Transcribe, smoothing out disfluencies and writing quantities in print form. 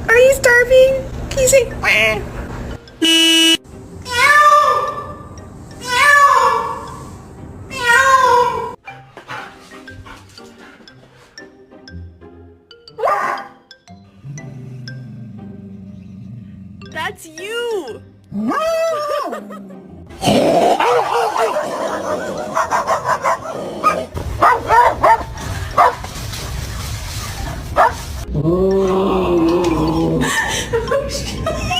Are you starving? Can you say quack? That's you! Oh, shit.